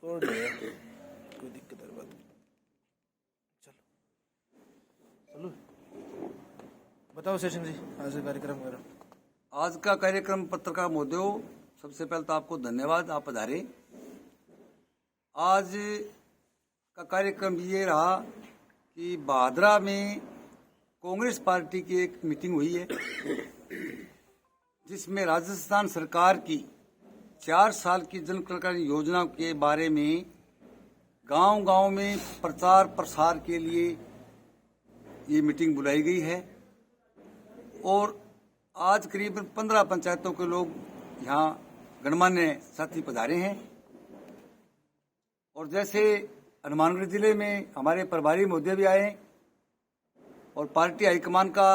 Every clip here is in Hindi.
रिकॉर्ड है, कोई दिक्कत है बात। चलो चलो बताओ सेशन जी, आज का कार्यक्रम वगैरह। आज का कार्यक्रम पत्रकार महोदयों, सबसे पहले तो आपको धन्यवाद, आप पधारे। आज का कार्यक्रम ये रहा कि भादरा में कांग्रेस पार्टी की एक मीटिंग हुई है, जिसमें राजस्थान सरकार की 4 साल की जन कल्याण योजना के बारे में गांव-गांव में प्रचार प्रसार के लिए ये मीटिंग बुलाई गई है। और आज करीबन 15 पंचायतों के लोग यहाँ गणमान्य साथी पधारे हैं। और जैसे हनुमानगढ़ जिले में हमारे प्रभारी महोदय भी आए और पार्टी हाईकमान का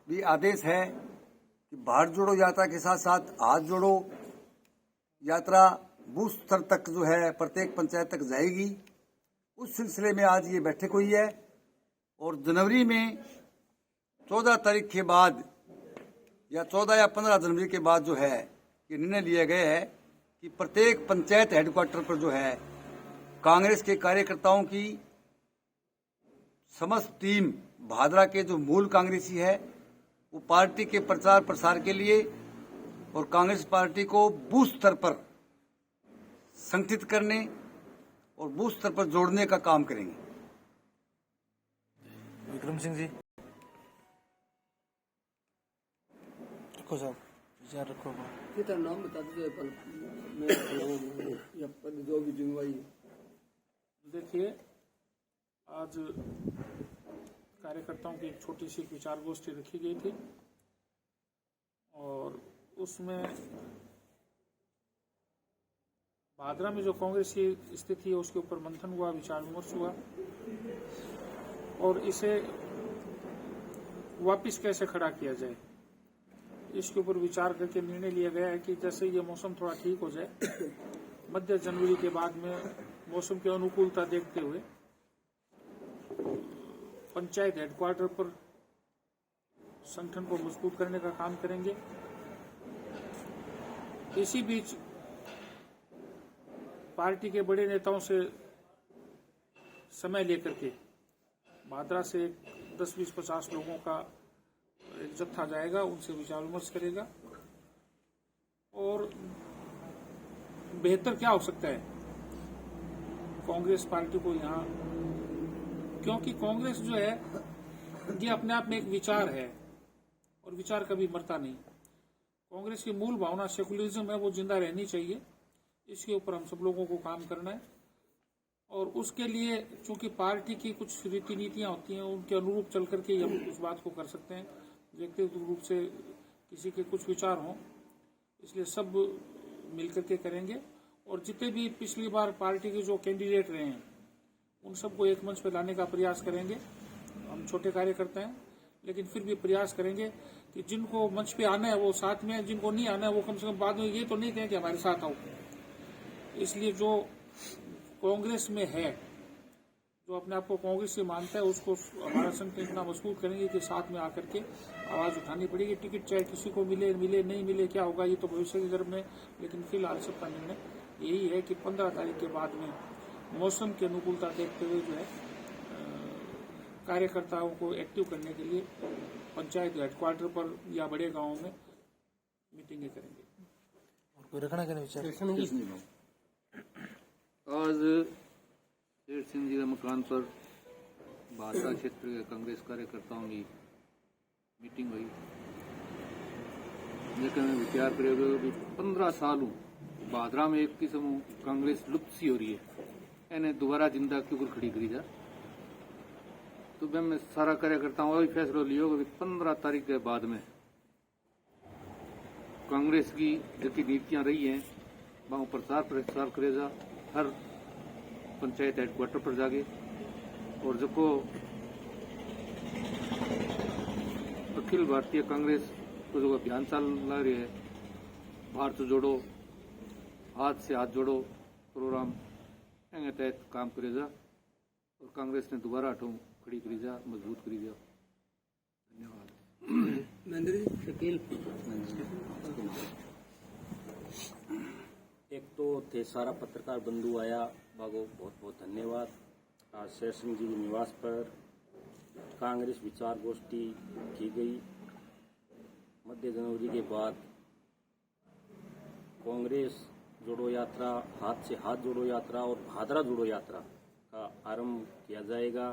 भी आदेश है कि भारत जोड़ो यात्रा के साथ साथ हाथ जोड़ो यात्रा बूथ स्तर तक जो है प्रत्येक पंचायत तक जाएगी। उस सिलसिले में आज ये बैठक हुई है और जनवरी में 14 तारीख के बाद या 14 या 15 जनवरी के बाद जो है ये निर्णय लिया गया है कि प्रत्येक पंचायत हेडक्वार्टर पर जो है कांग्रेस के कार्यकर्ताओं की समस्त टीम भादरा के जो मूल कांग्रेसी है वो पार्टी के प्रचार प्रसार के लिए और कांग्रेस पार्टी को बूथ स्तर पर संगठित करने और बूथ स्तर पर जोड़ने का काम करेंगे। विक्रम सिंह जी रखो साहब, विचार रखो। कितना नाम बता दीजिए, या पद जो भी जिम्मेवारी। देखिए, आज कार्यकर्ताओं की एक छोटी सी विचार गोष्ठी रखी गई थी और उसमें भादरा में जो कांग्रेस की स्थिति है उसके ऊपर मंथन हुआ, विचार विमर्श हुआ और इसे वापस कैसे खड़ा किया जाए, इसके ऊपर विचार करके निर्णय लिया गया है कि जैसे ये मौसम थोड़ा ठीक हो जाए, मध्य जनवरी के बाद में मौसम की अनुकूलता देखते हुए पंचायत हेडक्वार्टर पर संगठन को मजबूत करने का काम करेंगे। इसी बीच पार्टी के बड़े नेताओं से समय लेकर के भादरा से 10, 20, 50 लोगों का एक जत्था जाएगा, उनसे विचार विमर्श करेगा और बेहतर क्या हो सकता है कांग्रेस पार्टी को यहाँ, क्योंकि कांग्रेस जो है ये अपने आप में एक विचार है और विचार कभी मरता नहीं। कांग्रेस की मूल भावना सेकुलरिज्म है, वो जिंदा रहनी चाहिए। इसके ऊपर हम सब लोगों को काम करना है और उसके लिए चूंकि पार्टी की कुछ रीति नीतियां होती हैं, उनके अनुरूप चल करके हम उस बात को कर सकते हैं। व्यक्तिगत रूप से किसी के कुछ विचार हों, इसलिए सब मिलकर के करेंगे और जितने भी पिछली बार पार्टी के जो कैंडिडेट रहे हैं उन सबको एक मंच पर लाने का प्रयास करेंगे। हम छोटे कार्यकर्ता हैं लेकिन फिर भी प्रयास करेंगे कि जिनको मंच पे आना है वो साथ में, जिनको नहीं आना है वो कम से कम बाद में ये तो नहीं कहें कि हमारे साथ आओ। इसलिए जो कांग्रेस में है, जो अपने आप को कांग्रेस से मानता है, उसको हमारा संगठन इतना मजबूत करेंगे कि साथ में आकर के आवाज उठानी पड़ेगी। टिकट चाहे किसी को मिले मिले नहीं मिले, क्या होगा ये तो भविष्य के गर्भ में, लेकिन फिलहाल सबका निर्णय यही है कि 15 तारीख के बाद में मौसम की अनुकूलता देखते हुए जो है कार्यकर्ताओं को एक्टिव करने के लिए पंचायत हेडक्वार्टर पर या बड़े गांवों में मीटिंगें करेंगे। और कोई रखना क्या विचार? आज शेर सिंह जी के मकान पर भादरा क्षेत्र के कांग्रेस कार्यकर्ताओं की मीटिंग हुई, लेकिन विचार करेगा 15 साल भादरा में एक किस्म कांग्रेस लुप्त सी हो रही है, इन्हें दोबारा जिंदा क्यों खड़ी करी जा। तो मैं सारा कार्यकर्ताओं का भी फैसला लिया कि 15 तारीख के बाद में कांग्रेस की जितनी नीतियां रही हैं वहां प्रचार प्रसार करेगा, हर पंचायत हेडक्वार्टर पर जाके, और जो अखिल भारतीय कांग्रेस को जो अभियान चल रही है, भारत जोड़ो हाथ से हाथ जोड़ो प्रोग्राम के तहत काम करेगा और कांग्रेस ने दोबारा हटो खड़ी करी जा, मजबूत करी जा। धन्यवाद। महेंद्र जी, शकील एक तो थे सारा पत्रकार बंधु आया, बागो बहुत बहुत धन्यवाद। आज शेर सिंह जी के निवास पर कांग्रेस विचार गोष्ठी की गई। मध्य जनवरी के बाद कांग्रेस जोड़ो यात्रा, हाथ से हाथ जोड़ो यात्रा और भादरा जोड़ो यात्रा का आरंभ किया जाएगा।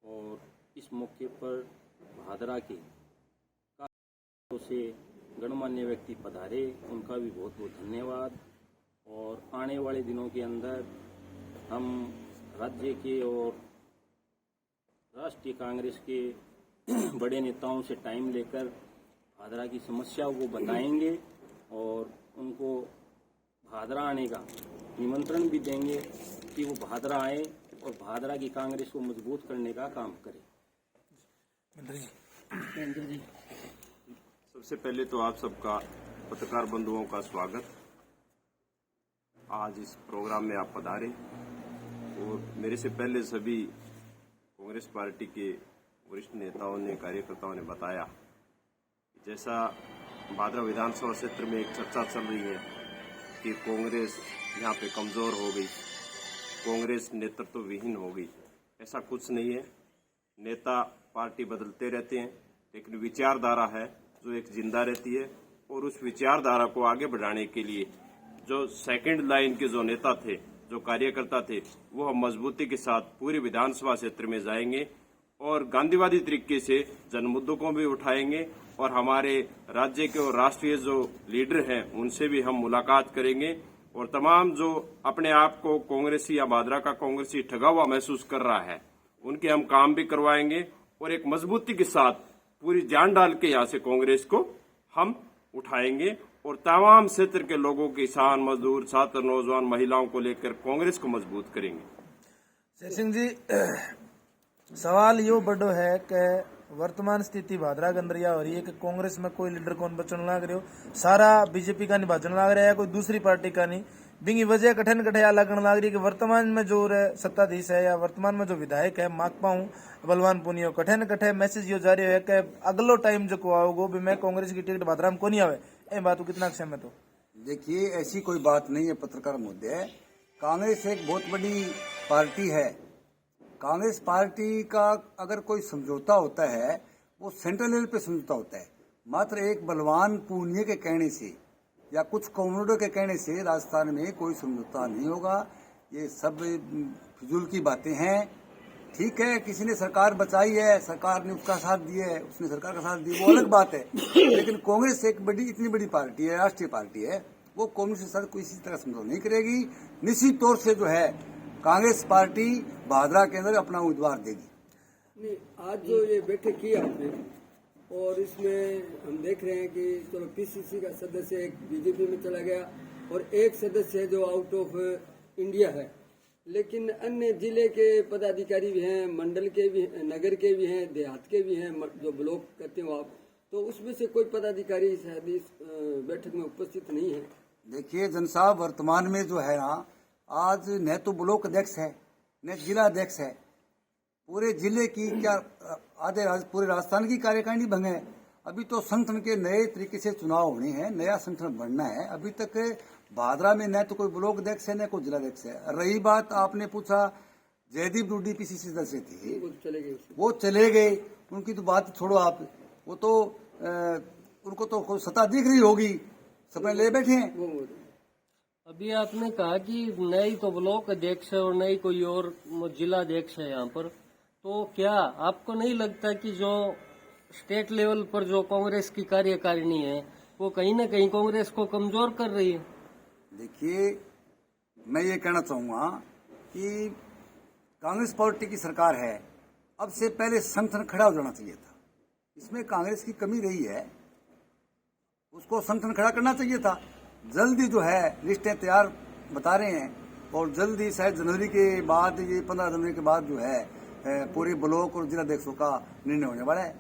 और इस मौके पर भादरा के से गणमान्य व्यक्ति पधारे, उनका भी बहुत बहुत धन्यवाद। और आने वाले दिनों के अंदर हम राज्य के और राष्ट्रीय कांग्रेस के बड़े नेताओं से टाइम लेकर भादरा की समस्याओं को बताएंगे और उनको भादरा आने का निमंत्रण भी देंगे कि वो भादरा आए और भादरा की कांग्रेस को मजबूत करने का काम करें। सबसे पहले तो आप सबका पत्रकार बंधुओं का स्वागत। आज इस प्रोग्राम में आप पधारे और मेरे से पहले सभी कांग्रेस पार्टी के वरिष्ठ नेताओं ने, कार्यकर्ताओं ने बताया कि जैसा भादरा विधानसभा क्षेत्र में एक चर्चा चल रही है कि कांग्रेस यहाँ पे कमजोर हो गई, कांग्रेस नेतृत्व विहीन हो गई। ऐसा कुछ नहीं है। नेता पार्टी बदलते रहते हैं, लेकिन विचारधारा है जो एक जिंदा रहती है। और उस विचारधारा को आगे बढ़ाने के लिए जो सेकंड लाइन के जो नेता थे, जो कार्यकर्ता थे, वो हम मजबूती के साथ पूरे विधानसभा क्षेत्र में जाएंगे और गांधीवादी तरीके से जन मुद्दों को भी उठाएंगे और हमारे राज्य के और राष्ट्रीय जो लीडर हैं उनसे भी हम मुलाकात करेंगे। और तमाम जो अपने आप को कांग्रेसी या भादरा का कांग्रेसी ठगा हुआ महसूस कर रहा है, उनके हम काम भी करवाएंगे और एक मजबूती के साथ पूरी जान डाल के यहाँ से कांग्रेस को हम उठाएंगे और तमाम क्षेत्र के लोगों, किसान, मजदूर, छात्र, नौजवान, महिलाओं को लेकर कांग्रेस को मजबूत करेंगे। शेर सिंह जी, सवाल यो बड़ो है कि वर्तमान स्थिति भादरा के अंदर यह हो रही है कि कांग्रेस में कोई लीडर कौन बचन लाग रहे हो, सारा बीजेपी का नहीं बचन लाग रहा है, कोई दूसरी पार्टी का नहीं। बिंगी वजह कठिन कठिया लगने लग रही है कि वर्तमान में जो सत्ताधीश है या वर्तमान में जो विधायक है माकपा हूँ बलवान पुनियो कठिन कठे मैसेज यो जारी है कि अगलो टाइम जो को आओगो भी मैं कांग्रेस की टिकट भादरा में को नहीं आवे। ए बात को कितना सहमत हो? देखिए, ऐसी कोई बात नहीं है पत्रकार महोदय। कांग्रेस एक बहुत बड़ी पार्टी है। कांग्रेस पार्टी का अगर कोई समझौता होता है वो सेंट्रल लेवल पे समझौता होता है। मात्र एक बलवान पूनिया के कहने से या कुछ कम्युनिटों के कहने से राजस्थान में कोई समझौता नहीं होगा। ये सब फिजूल की बातें हैं। ठीक है, किसी ने सरकार बचाई है, सरकार ने उसका साथ दिया है, उसने सरकार का साथ दिया, वो अलग बात है। लेकिन कांग्रेस एक बड़ी, इतनी बड़ी पार्टी है, राष्ट्रीय पार्टी है, वो कांग्रेस के साथ कोई इसी तरह समझौता नहीं करेगी। निश्चित तौर से जो है कांग्रेस पार्टी भादरा के अंदर अपना उम्मीदवार देगी। नहीं, आज जो ये बैठक की आपने और इसमें हम देख रहे हैं कि चलो पीसीसी का सदस्य एक बीजेपी में चला गया और एक सदस्य है जो आउट ऑफ इंडिया है, लेकिन अन्य जिले के पदाधिकारी भी हैं, मंडल के भी, नगर के भी हैं, देहात के भी हैं, जो ब्लॉक करते हो आप, तो उसमें से कोई पदाधिकारी शायद इस बैठक में उपस्थित नहीं है। देखिए जन साहब, वर्तमान में जो है ना, आज न तो ब्लॉक अध्यक्ष है न जिला अध्यक्ष है। पूरे जिले की क्या पूरे राजस्थान की कार्यकारिणी भंग है। अभी तो संगठन के नए तरीके से चुनाव होने हैं, नया संगठन बनना है। अभी तक भादरा में न तो कोई ब्लॉक अध्यक्ष है न कोई जिला अध्यक्ष है। रही बात आपने पूछा, जयदीप डूडी पीसीसी सदस्य थे, वो चले गए, उनकी तो बात छोड़ो आप। वो तो उनको तो कोई सत्ता दिख रही होगी, सपने ले बैठे हैं। अभी आपने कहा कि नई तो ब्लॉक अध्यक्ष है और नई कोई और जिला अध्यक्ष है यहाँ पर, तो क्या आपको नहीं लगता कि जो स्टेट लेवल पर जो कांग्रेस की कार्यकारिणी है वो कहीं न कहीं कांग्रेस को कमजोर कर रही है? देखिए, मैं ये कहना चाहूंगा कि कांग्रेस पार्टी की सरकार है, अब से पहले संगठन खड़ा हो जाना चाहिए था। इसमें कांग्रेस की कमी रही है, उसको संगठन खड़ा करना चाहिए था। जल्दी जो है लिस्टें तैयार बता रहे हैं और जल्दी शायद जनवरी के बाद, ये 15 जनवरी के बाद जो है पूरे ब्लॉक और जिला अध्यक्षों का निर्णय होने वाला है।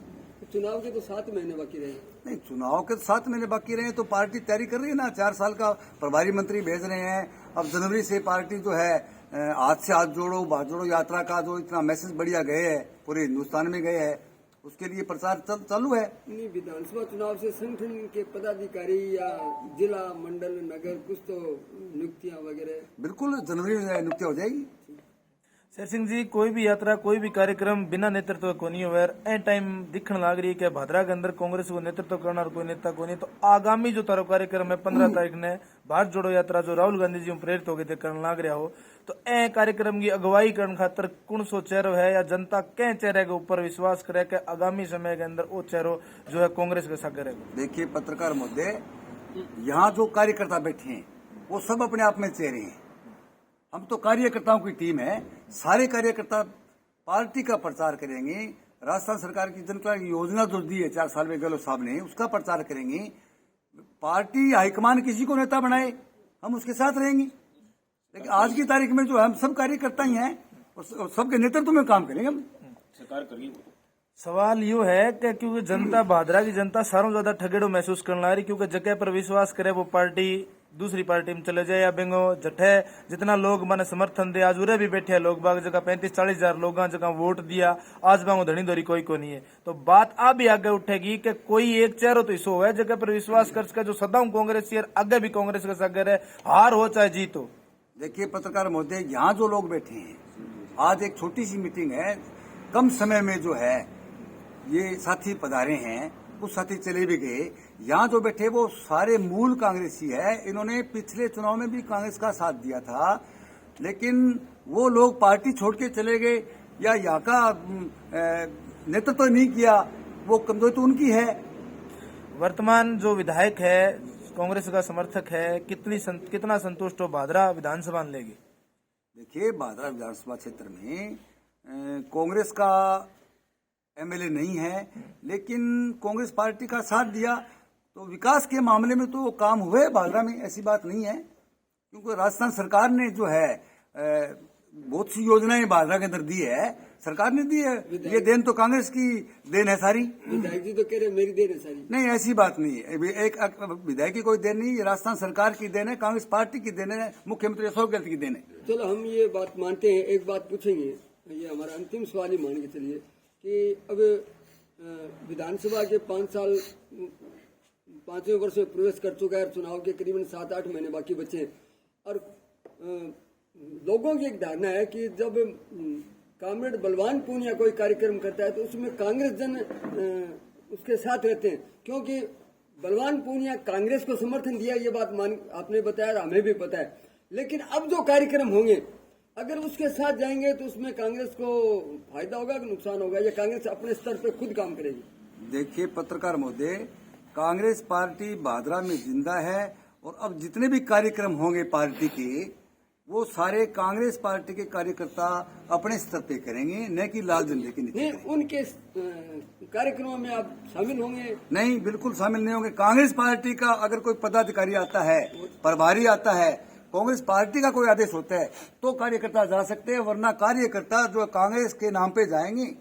चुनाव के तो 7 महीने बाकी रहे। नहीं, चुनाव के 7 महीने बाकी रहे तो पार्टी तैयारी कर रही है ना। 4 साल का प्रभारी मंत्री भेज रहे हैं। अब जनवरी से पार्टी जो है हाथ से हाथ जोड़ो, बात जोड़ो यात्रा का जो इतना मैसेज बढ़िया गए है, पूरे हिंदुस्तान में गए है, उसके लिए प्रचार चालू है। नहीं, विधानसभा चुनाव से संगठन के पदाधिकारी या जिला मंडल नगर कुछ तो नियुक्तियां वगैरह बिल्कुल जनवरी में नियुक्ति हो जाएगी। शेर सिंह जी, कोई भी यात्रा कोई भी कार्यक्रम बिना नेतृत्व को नहीं होवे। ए टाइम दिखने लग रही है कि भादरा के अंदर कांग्रेस को नेतृत्व करना और कोई नेता को नहीं। तो आगामी जो तारो कार्यक्रम है 15 तारीख ने भारत जोड़ो यात्रा जो राहुल गांधी जी प्रेरित हो गए थे करने लग रहा हो, तो ए कार्यक्रम की अगुवाई करने खातर कौन सो चेहरो है या जनता के चेहरे के ऊपर विश्वास करे कि आगामी समय के अंदर वो चेहरो जो है कांग्रेस के साथ करेगा? देखिए पत्रकार महोदय, यहाँ जो कार्यकर्ता बैठे हैं वो सब अपने आप में चेहरे हैं। हम तो कार्यकर्ताओं की टीम है। सारे कार्यकर्ता पार्टी का प्रचार करेंगे। राजस्थान सरकार की जन कल्याण योजना जो दी है 4 साल में गहलोत साहब ने, उसका प्रचार करेंगे। पार्टी हाईकमान किसी को नेता बनाए, हम उसके साथ रहेंगे। लेकिन आज की तारीख में जो हम सब कार्यकर्ता ही हैं और सबके नेतृत्व में काम करेंगे हम। सवाल यो है कि क्योंकि जनता भादरा की जनता सारों ज्यादा ठगेड़ो महसूस करने ला रही, क्योंकि जगह पर विश्वास करे वो पार्टी दूसरी पार्टी में चले जाए या बेंगो जठे जितना लोग मैंने समर्थन दे। आज उरे भी बैठे हैं लोग बाग, जगह 35-40 हजार लोग जगह वोट दिया, आज बांगो धनी धोरी कोई को नहीं है। तो बात आ भी आगे उठेगी कि कोई एक चेहरा तो इसो है जगह पर विश्वास कर सके जो सदा कांग्रेस आगे भी कांग्रेस का सागर है, हार हो चाहे जीत हो। देखिए पत्रकार महोदय, यहाँ जो लोग बैठे हैं, आज एक छोटी सी मीटिंग है, कम समय में जो है ये साथी पधारे हैं, कुछ साथी चले भी गए। यहाँ जो बैठे वो सारे मूल कांग्रेसी है। इन्होंने पिछले चुनाव में भी कांग्रेस का साथ दिया था, लेकिन वो लोग पार्टी छोड़ के चले गए या यहाँ का नेतृत्व नहीं किया, वो कमजोरी तो उनकी है। वर्तमान जो विधायक है कांग्रेस का समर्थक है, कितना संतुष्ट हो भादरा विधानसभा लेगी? देखिए भादरा विधानसभा क्षेत्र में कांग्रेस का एमएलए नहीं है, लेकिन कांग्रेस पार्टी का साथ दिया तो विकास के मामले में तो काम हुए भादरा में, ऐसी बात नहीं है। क्योंकि राजस्थान सरकार ने जो है बहुत सी योजनाएं भादरा के अंदर दी है, सरकार ने दी है। ये देन तो कांग्रेस की देन है सारी। विधायक जी तो कह रहे मेरी देन है सारी। नहीं, ऐसी बात नहीं है। एक विधायक की कोई देन नहीं, ये राजस्थान सरकार की देन है, कांग्रेस पार्टी की देन है, मुख्यमंत्री अशोक गहलोत की देन है। चलो हम ये बात मानते हैं। एक बात पूछेंगे, ये हमारा अंतिम सवाल ही मान के चलिए कि अब विधानसभा के 5 साल 5वें वर्ष में प्रवेश कर चुका है और चुनाव के करीबन 7-8 महीने बाकी बचे हैं। और लोगों की एक धारणा है कि जब कामरेड बलवान पूनिया कोई कार्यक्रम करता है तो उसमें कांग्रेस जन उसके साथ रहते हैं, क्योंकि बलवान पूनिया कांग्रेस को समर्थन दिया, ये बात आपने बताया, हमें भी पता है। लेकिन अब जो कार्यक्रम होंगे अगर उसके साथ जाएंगे तो उसमें कांग्रेस को फायदा होगा कि नुकसान होगा, या कांग्रेस अपने स्तर पर खुद काम करेगी? देखिए पत्रकार महोदय, कांग्रेस पार्टी भादरा में जिंदा है और अब जितने भी कार्यक्रम होंगे पार्टी के, वो सारे कांग्रेस पार्टी के कार्यकर्ता अपने स्तर पे करेंगे, न कि लाल झंडे के नीचे। नहीं, उनके कार्यक्रमों में आप शामिल होंगे? नहीं, बिल्कुल शामिल नहीं होंगे। कांग्रेस पार्टी का अगर कोई पदाधिकारी आता है, प्रभारी आता है, कांग्रेस पार्टी का कोई आदेश होता है तो कार्यकर्ता जा सकते हैं, वरना कार्यकर्ता जो कांग्रेस के नाम पे जाएंगे।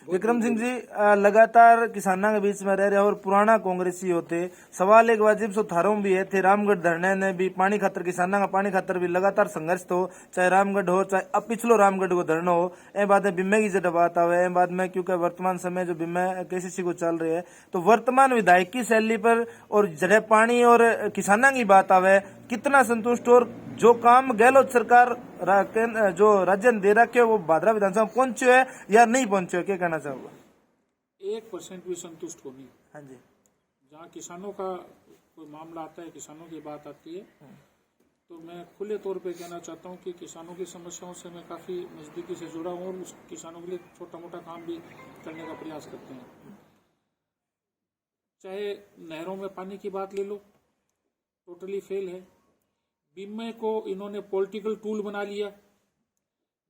विक्रम सिंह जी, लगातार किसानों के बीच में रह रहे और पुराना कांग्रेसी होते, सवाल एक वाजिब सो थारों भी है थे। रामगढ़ धरने ने भी पानी खातर, किसानों का पानी खातर भी लगातार संघर्ष हो, चाहे रामगढ़ हो चाहे अब पिछलो रामगढ़ को धरना हो। ए बाद में बीमे की जब बात आवे, ए बाद में क्योंकि वर्तमान समय जो बीमे केसीसी को चल रही है, तो वर्तमान विधायक की शैली पर और जड़े पानी और किसानों की बात आवे, कितना संतुष्ट और जो काम गहलोत सरकार जो राज्य ने दे रखे वो भादरा विधानसभा पहुंचे है या नहीं पहुंचे, क्या कहना चाहोगे? 1% भी संतुष्ट होनी। हाँ जी, जहाँ किसानों का कोई मामला आता है, किसानों की बात आती है, तो मैं खुले तौर पे कहना चाहता हूँ कि किसानों की समस्याओं से मैं काफी नजदीकी से जुड़ा हूँ और उस किसानों के लिए छोटा मोटा काम भी करने का प्रयास करते हैं। चाहे नहरों में पानी की बात ले लो, टोटली फेल है। बीमे को इन्होंने पॉलिटिकल टूल बना लिया।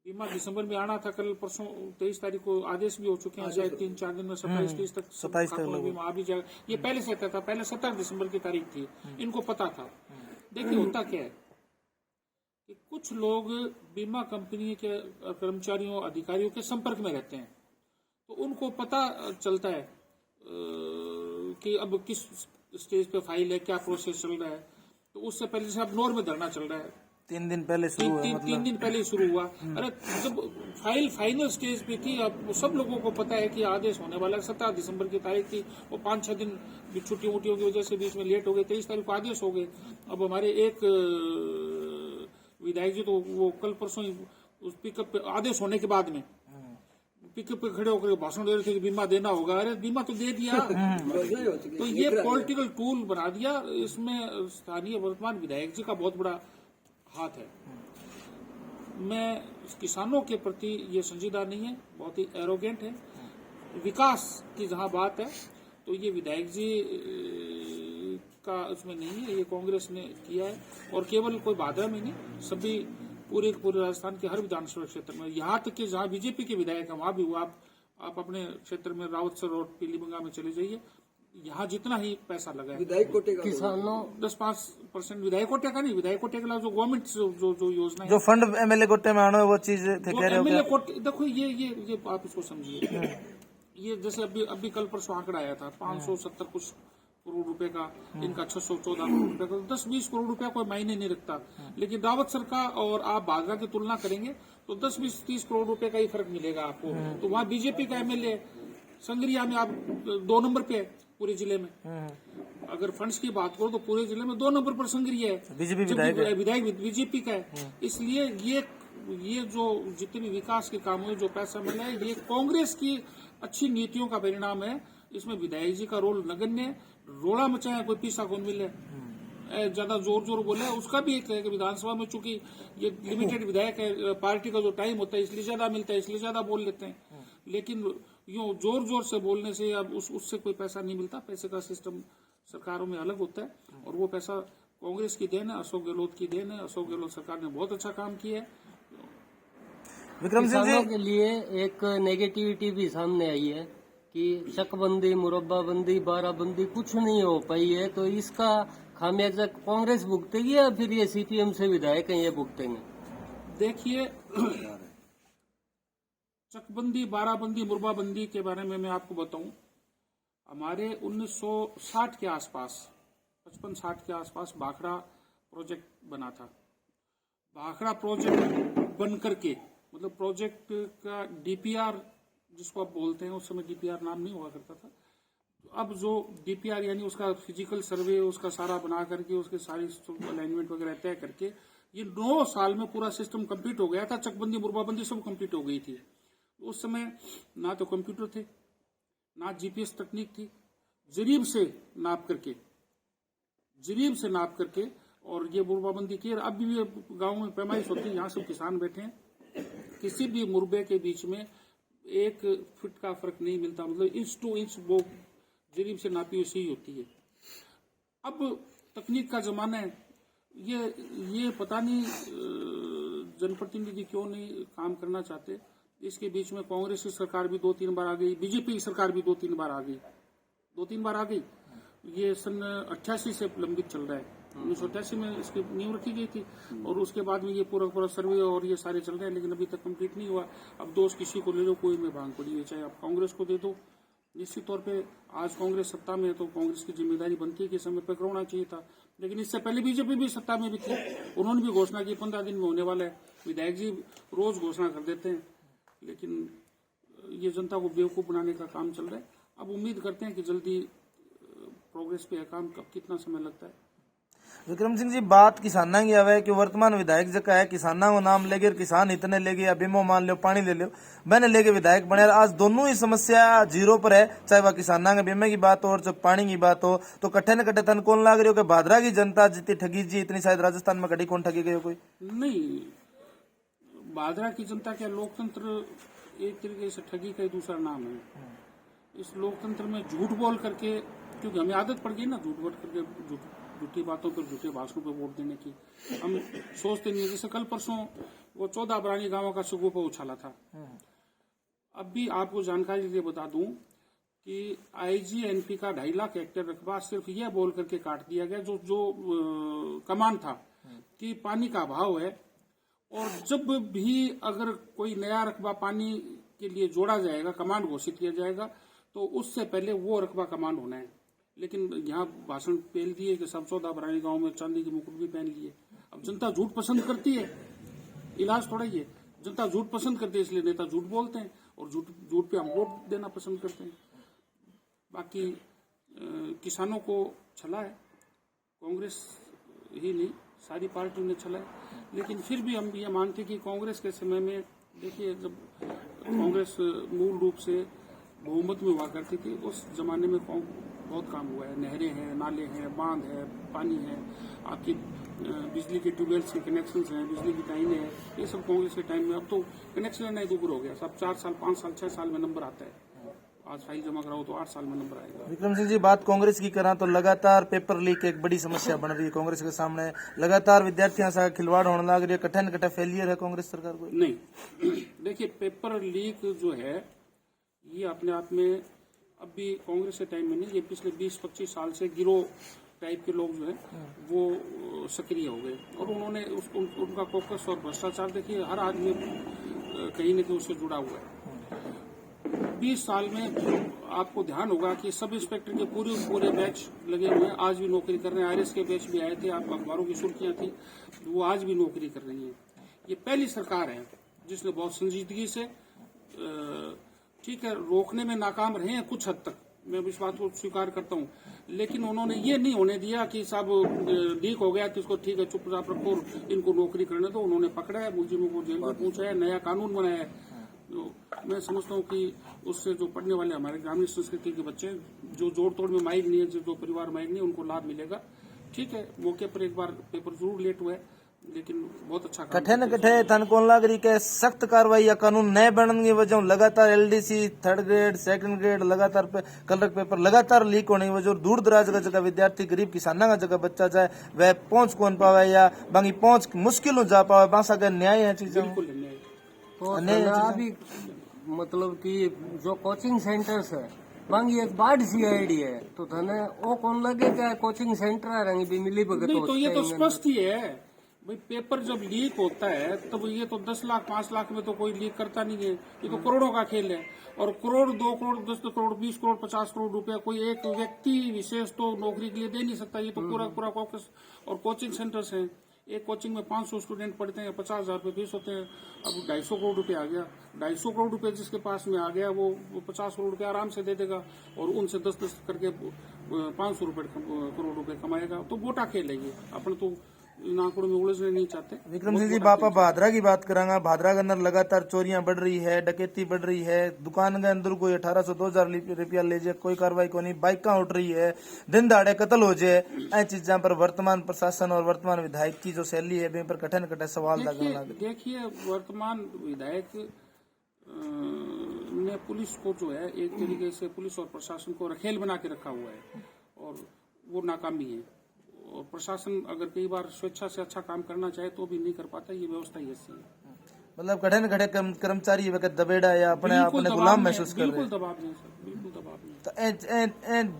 बीमा दिसंबर में आना था, कल परसों 23 तारीख को आदेश भी हो चुके हैं, शायद 3-4 दिन में 27-30 तक 27 तक बीमा आ भी जाएगा। ये पहले से था, पहले 17 दिसंबर की तारीख थी, इनको पता था। देखिए होता क्या है कि कुछ लोग बीमा कंपनी के कर्मचारियों अधिकारियों के संपर्क में रहते हैं, तो उनको पता चलता है कि अब किस स्टेज पे फाइल है, क्या प्रोसेस चल रहा है। तो उससे पहले से अब नोर में धरना चल रहा है, 3 दिन पहले शुरू हुआ, मतलब 3 दिन पहले शुरू हुआ। अरे जब फाइल फाइनल स्टेज पे थी, अब सब लोगों को पता है कि आदेश होने वाला है। 17 दिसंबर की तारीख थी, वो 5-6 दिन छुट्टी वुट्टियों की वजह से बीच में लेट हो गए। 23 तारीख को आदेश हो गए। अब हमारे एक विधायक जी तो वो कल परसों ही उस पिकअप पे आदेश होने के बाद में पिकअप पे खड़े होकर भाषण दे रहे थे कि बीमा देना होगा। अरे बीमा तो दे दिया। तो ये पॉलिटिकल टूल बना दिया। इसमें स्थानीय वर्तमान विधायक जी का बहुत बड़ा हाथ है। मैं किसानों के प्रति ये संजीदा नहीं है, बहुत ही एरोगेंट है। विकास की जहां बात है तो ये विधायक जी का उसमें नहीं है, ये कांग्रेस ने किया है। और केवल कोई भादरा में नहीं, सभी पूरे राजस्थान के हर विधानसभा क्षेत्र में, यहाँ तक कि जहाँ बीजेपी के विधायक है वहां भी हुआ। आप अपने क्षेत्र में रावतसर और पीलीबंगा में चले जाइए, यहाँ जितना ही पैसा लगा है विधायक कोटे का किसानों 10-5% विधायक कोटे का नहीं, विधायक कोटे के अलावा जो गवर्नमेंट जो योजना जो फंड एमएलए कोटे में आना है वो चीज थे कह रहे हो एमएलए क्या? कोटे, देखो ये आप इसको समझिए। ये जैसे अभी कल परसों आंकड़ा आया था 570 कुछ करोड़ रुपए का, इनका 614 करोड़ रुपए का। 10-20 करोड़ रुपया कोई मायने नहीं रखता। लेकिन रावतसर का और आप भादरा की तुलना करेंगे तो 10-20-30 करोड़ रुपए का ही फर्क मिलेगा आपको। तो वहाँ बीजेपी का एमएलए संगरिया में आप 2 नंबर पे है पूरे जिले में। अगर फंड्स की बात करो तो पूरे जिले में 2 नंबर पर संगरिया है। बीजेपी विधायक बीजेपी का है। इसलिए ये जो जितने भी विकास के काम हुए, जो पैसा मिला है, ये कांग्रेस की अच्छी नीतियों का परिणाम है। इसमें विधायक जी का रोल नगण्य। रोड़ा मचाया कोई पीसा कौन मिले, ज्यादा जोर बोले, उसका भी एक है कि विधानसभा में चूंकि ये लिमिटेड विधायक है, पार्टी का जो टाइम होता है इसलिए ज्यादा मिलता है, इसलिए ज्यादा बोल लेते हैं। लेकिन यूं जोर से बोलने से अब उससे कोई पैसा नहीं मिलता। पैसे का सिस्टम सरकारों में अलग होता है और वो पैसा कांग्रेस की देन है, अशोक गहलोत की देन है। अशोक गहलोत सरकार ने बहुत अच्छा काम किया है। विक्रम सिंह किसानों जी, के लिए एक नेगेटिविटी भी सामने आई है कि चकबंदी, मुरब्बाबंदी, बाराबंदी कुछ नहीं हो पाई है। तो इसका खामियाजा कांग्रेस भुगतेगी या फिर ये सीपीएम से विधायक हैं ये भुगतेंगे? देखिए, चकबंदी, बाराबंदी, मुरब्बाबंदी के बारे में मैं आपको बताऊं। हमारे 1960 के आसपास, 55-60 के आसपास भाखड़ा प्रोजेक्ट बना था। भाखड़ा प्रोजेक्ट बन करके, मतलब प्रोजेक्ट का डीपीआर जिसको आप बोलते हैं, उस समय डीपीआर नाम नहीं हुआ करता था। अब जो डीपीआर यानी उसका फिजिकल सर्वे, उसका सारा बना करके, उसके सारी अलाइनमेंट वगैरह तय करके, ये 9 साल में पूरा सिस्टम कंप्लीट हो गया था। चकबंदी, मुरब्बाबंदी सब कंप्लीट हो गई थी। उस समय ना तो कंप्यूटर थे, ना जीपीएस तकनीक थी। जरीब से नाप करके और ये मुरब्बाबंदी की। अब भी गाँव में पैमाइश होती है, यहाँ सब किसान बैठे हैं। किसी भी मुरबे के बीच में 1 फीट का फर्क नहीं मिलता, मतलब इंच टू इंच वो जरीब से नापी हुई सही होती है। अब तकनीक का जमाना है। ये पता नहीं जनप्रतिनिधि क्यों नहीं काम करना चाहते। इसके बीच में कांग्रेस की सरकार भी 2-3 बार आ गई, बीजेपी की सरकार भी 2-3 बार आ गई। ये सन 88 से लंबित चल रहा है। 1988 में इसकी नींव रखी गई थी और उसके बाद में ये पूरा सर्वे और ये सारे चल रहे हैं, लेकिन अभी तक कंप्लीट नहीं हुआ। अब दोष किसी को ले लो, कोई में भांग पड़ी है, चाहे आप कांग्रेस को दे दो। निश्चित तौर पे आज कांग्रेस सत्ता में है तो कांग्रेस की जिम्मेदारी बनती है कि समय पर करना चाहिए था। लेकिन इससे पहले बीजेपी भी सत्ता में भी थी, उन्होंने भी घोषणा की 15 दिन में होने वाला है। विधायक जी रोज घोषणा कर देते हैं, लेकिन ये जनता को बेवकूफ बनाने का काम चल रहा है। अब उम्मीद करते हैं कि जल्दी प्रोग्रेस पे है काम। कब कितना समय लगता है? विक्रम सिंह जी, बात किसाना की आवे कि वर्तमान विधायक जगह है, किसाना को नाम लेके किसान इतने लेके या बीमो मान लो, पानी ले लो, मैंने लेके विधायक बने। आज दोनों ही समस्या 0 पर है, चाहे वह किसाना के बीमे की बात हो और चाहे पानी की बात हो। तो कट्ठे न कट्ठे तन कौन लाग रही हो कि भादरा की जनता जितनी ठगी जी इतनी शायद राजस्थान में कटी कौन ठगी गई कोई नहीं। भादरा की जनता क्या, लोकतंत्र एक तरीके से ठगी का ही दूसरा नाम है। इस लोकतंत्र में झूठ बोल करके, क्योंकि हमें आदत पड़ गई ना झूठ बोल करके, झूठी बातों पर, झूठे भाषणों पर वोट देने की। हम सोचते नहीं है। जैसे कल परसों वो 14 बरानी गांवों का सुगुपा उछाला था। अब भी आपको जानकारी लिए बता दूं कि आईजीएनपी का 2.5 लाख हेक्टेयर रकबा सिर्फ यह बोल करके काट दिया गया, जो कमान था कि पानी का अभाव है और जब भी अगर कोई नया रकबा पानी के लिए जोड़ा जाएगा, कमान घोषित किया जाएगा, तो उससे पहले वो रकबा कमान होना है। लेकिन यहाँ भाषण पेल दिए कि सब 14 बरानी गांव में चांदी की मुकुट भी पहन लिए। अब जनता झूठ पसंद करती है, इलाज थोड़ा ही है। जनता झूठ पसंद करती है, इसलिए नेता झूठ बोलते हैं और झूठ पे हम वोट देना पसंद करते हैं। बाकी किसानों को छला है, कांग्रेस ही नहीं सारी पार्टी ने छला है, लेकिन फिर भी हम ये मानते कि कांग्रेस के समय में देखिए, जब कांग्रेस मूल रूप से बहुमत में हुआ करती थी, उस जमाने में बहुत काम हुआ है। नहरें हैं, नाले हैं, बांध है, पानी है, आपकी बिजली के ट्यूबवेल्स के कनेक्शन हैं, बिजली की लाइनें हैं, ये सब कांग्रेस के टाइम में। अब तो कनेक्शन लेना ही दूर हो गया, सब 4 साल 5 साल 6 साल में नंबर आता है। आज फाइल जमा कराओ तो 8 साल में नंबर आएगा। विक्रम सिंह जी, बात कांग्रेस की करा तो लगातार पेपर लीक एक बड़ी समस्या बन रही है कांग्रेस के सामने। लगातार विद्यार्थियों से खिलवाड़ होने लग रही है, कठिन कठिन फेलियर है कांग्रेस सरकार को। नहीं, देखिए पेपर लीक जो है ये अपने आप में अभी कांग्रेस के टाइम में नहीं, ये पिछले 20-25 साल से गिरोह टाइप के लोग जो है वो सक्रिय हो गए और उन्होंने उनका फोकस और भ्रष्टाचार देखिए हर आदमी कहीं न कहीं उससे जुड़ा हुआ है। 20 साल में आपको ध्यान होगा कि सब इंस्पेक्टर के पूरे बैच लगे हुए हैं, आज भी नौकरी कर रहे हैं। आरएस के बैच भी आए थे, आप अखबारों की सुर्खियां थी, वो आज भी नौकरी कर रही हैं। ये पहली सरकार है जिसने बहुत संजीदगी से, ठीक है, रोकने में नाकाम रहे हैं कुछ हद तक, मैं इस बात को स्वीकार करता हूं, लेकिन उन्होंने ये नहीं होने दिया कि साहब लीक हो गया तो इसको ठीक है चुपचाप रखो, इनको नौकरी करने दो। उन्होंने पकड़ा है, मुलजिमों को जेल में पहुंचाया, नया कानून बनाया है। तो मैं समझता हूँ कि उससे जो पढ़ने वाले हमारे ग्रामीण संस्कृति के बच्चे जो जोड़ तोड़ में माइक नहीं है, जो परिवार माइक नहीं है, उनको लाभ मिलेगा। ठीक है, मौके पर एक बार पेपर जरूर लेट हुआ है, लेकिन बहुत अच्छा कठिन कठे थन कौन लग रही के सख्त कार्रवाई या कानून नए बनने की वजह लगातार LDC 3rd grade 2nd grade लगातार कलर पेपर लगातार लीक होने की वजह दूर दराज का जगह विद्यार्थी गरीब किसाना का जगह बच्चा जाए वह पहुंच कौन पावे या बाकी पहुंच मुश्किल हो जा पावे, बासा का न्याय है चीजें। बिल्कुल अन्याय। तो अभी मतलब कि जो कोचिंग सेंटर्स है बांगी एक बाढ़ सी आईडी है, तो थाने वो कौन लगे क्या कोचिंग सेंटर है रंगी भी मिली भगत नहीं, तो ये तो स्पष्ट ही है भाई, पेपर जब लीक होता है तब ये तो 10 लाख 5 लाख में तो कोई लीक करता नहीं है, ये तो करोड़ों का खेल है। और करोड़ 2 करोड़ 10 करोड़ 20 करोड़ 50 करोड़ रुपया कोई एक व्यक्ति विशेष तो नौकरी के लिए दे नहीं सकता। ये तो पूरा फोकस। और कोचिंग सेंटर्स हैं, एक कोचिंग में 500 स्टूडेंट पढ़ते हैं, 50,000 रुपये फीस होते हैं। अब 250 करोड़ रुपये आ गया, 250 करोड़ रुपये जिसके पास में आ गया वो 50 करोड़ रुपये आराम से दे देगा और उनसे 10-10 करके 500 करोड़ रुपये कमाएगा। तो मोटा खेल है ये, अपन तो इन आंकड़ों में उलझने नहीं चाहते। विक्रम सिंह जी, बापा भादरा की बात करांगा। भादरा के अंदर लगातार चोरियां बढ़ रही है, डकैती बढ़ रही है, दुकान के अंदर कोई 1800-2000 रुपया ले जाए, कोई कार्रवाई को नहीं, बाइका उठ रही है, दिन दहाड़े कत्ल हो जाए। ऐ चीजा पर वर्तमान प्रशासन और वर्तमान विधायक की जो शैली है पर कठिन कठिन सवाल देखिए, वर्तमान विधायक ने पुलिस को जो है एक तरीके से पुलिस और प्रशासन को रखेल बना के रखा हुआ है और वो नाकामी है। और प्रशासन अगर कई बार स्वेच्छा से अच्छा काम करना चाहे तो भी नहीं कर पाता, ये व्यवस्था ही ऐसी है। मतलब कठिन खड़े कर्मचारी दबेड़ा या अपने गुलाम महसूस कर रहे हैं। बिल्कुल दबाव नहीं। तो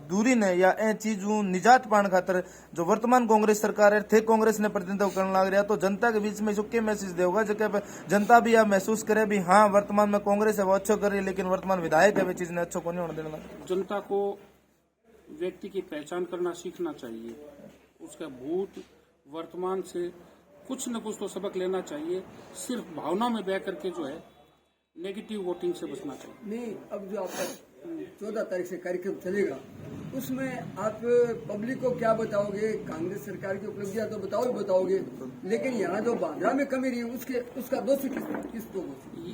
दूरी ने या ए चीज निजात पाने खातर जो वर्तमान कांग्रेस सरकार है थे कांग्रेस ने प्रतिनिधित्व करने लग रहा, तो जनता के बीच में इसको मैसेज देगा जगह जनता भी आप महसूस करे भी हाँ वर्तमान में कांग्रेस है वो अच्छा कर रही है, लेकिन वर्तमान विधायक है वे चीज ने अच्छा को नहीं होने देना। जनता को व्यक्ति की पहचान करना सीखना चाहिए, उसका भूत वर्तमान से कुछ न कुछ तो सबक लेना चाहिए। सिर्फ भावना में बह करके जो है नेगेटिव वोटिंग से बचना चाहिए। नहीं, अब जो आपका 14 तारीख से कार्यक्रम चलेगा उसमें आप पब्लिक को क्या बताओगे? कांग्रेस सरकार की उपलब्धियां तो बताओगे, लेकिन यहाँ जो भादरा में कमी रही उसका दोषी किसको?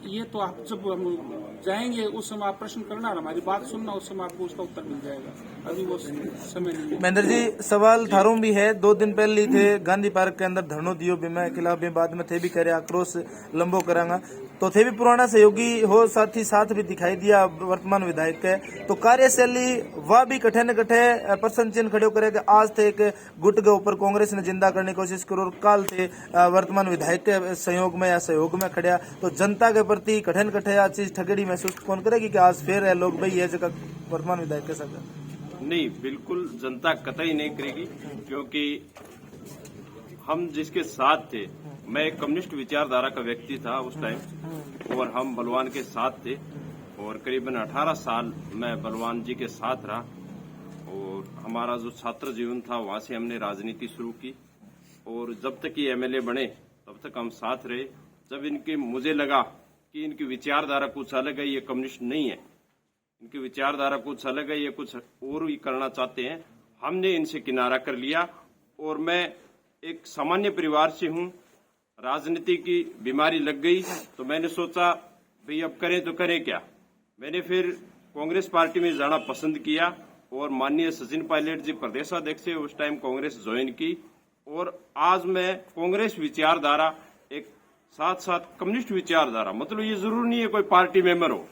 ये तो आप जब हम जाएंगे उस समय आप प्रश्न करना, हमारी बात सुनना, उस समय आपको उसका उत्तर मिल जाएगा। अभी वो समय नहीं है। महेंद्र जी, सवाल थारों भी है। 2 दिन पहले थे गांधी पार्क के अंदर धरनो दियो बीमा के खिलाफ, बाद में थे भी करे आक्रोश लंबो करांगा, तो थे भी पुराना सहयोगी हो, साथ ही साथ भी दिखाई दिया वर्तमान विधायक के। तो कार्यशैली वह भी कठे न कठे प्रश्न चिन्ह खड़े करे। आज थे एक गुट के ऊपर कांग्रेस ने जिंदा करने की कोशिश करो और काल थे वर्तमान विधायक के सहयोग में खड़िया। तो जनता के प्रति कठिन कठे आज चीज ठगड़ी महसूस कौन करेगी कि आज फिर है लोग भाई ये जगह वर्तमान विधायक के साथ? नहीं, बिल्कुल जनता कतई नहीं करेगी, क्योंकि हम जिसके साथ थे, मैं एक कम्युनिस्ट विचारधारा का व्यक्ति था उस टाइम, और हम बलवान के साथ थे और करीबन 18 साल मैं बलवान जी के साथ रहा। और हमारा जो छात्र जीवन था वहां से हमने राजनीति शुरू की और जब तक ये एमएलए बने तब तक हम साथ रहे। जब इनके मुझे लगा कि इनकी विचारधारा कुछ अलग है, ये कम्युनिस्ट नहीं है, इनकी विचारधारा कुछ अलग है, ये कुछ और भी करना चाहते हैं, हमने इनसे किनारा कर लिया। और मैं एक सामान्य परिवार से हूं, राजनीति की बीमारी लग गई तो मैंने सोचा भाई अब करें तो करें क्या। मैंने फिर कांग्रेस पार्टी में जाना पसंद किया और माननीय सचिन पायलट जी प्रदेशाध्यक्ष से उस टाइम कांग्रेस ज्वाइन की। और आज मैं कांग्रेस विचारधारा एक साथ साथ कम्युनिस्ट विचारधारा, मतलब ये जरूरी नहीं है कोई पार्टी मेंबर हो,